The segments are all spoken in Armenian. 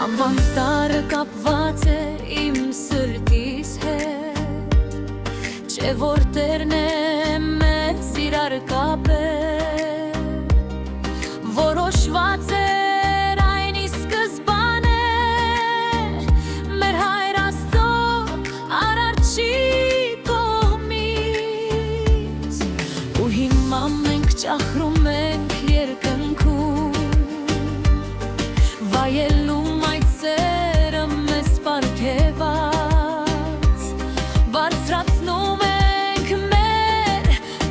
Անվան տարը կապված է իմ սրտիս հետ, չէ որ Տերն է մեզ իրար կապել, որոշված էր այն ի սկզբանե մեր Հայր Աստծո Արարչի կողմից, ու հիմա մենք ճախրում ենք երկնքում, վայելում այդ սերը մեզ պարգևած, բարձրացնում ենք մեր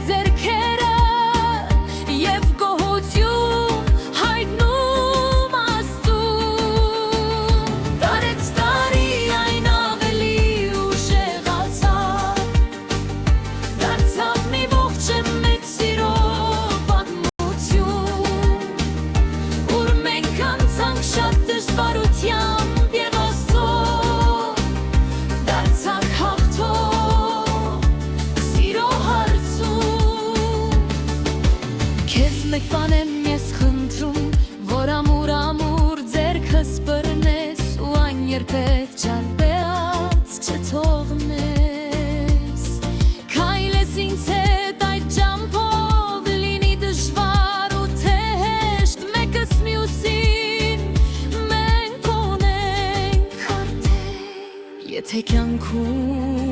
ձեռքերը և գոհություն հայտնում Աստծուն։ Տարեց տարի այն ավելի ուժեղացավ, դարձավ մի ողջ մեծ սիրո պատմություն, ուր մենք անցանք շատ դժվարությամբ և Աստծո դարձանք հաղթող սիրո հարցում։ Քեզ մեկ բան եմ ես խնդրում, որ ամուր ձեռքս բռնես ու այն երբեք ջարդեած չթողնես, քայլես ինձ հետ այդ ճամփով, լինի դժվար ու թե հեշտ, մեկս մյուսին մենք ունենք արդեն, եթե կյանքում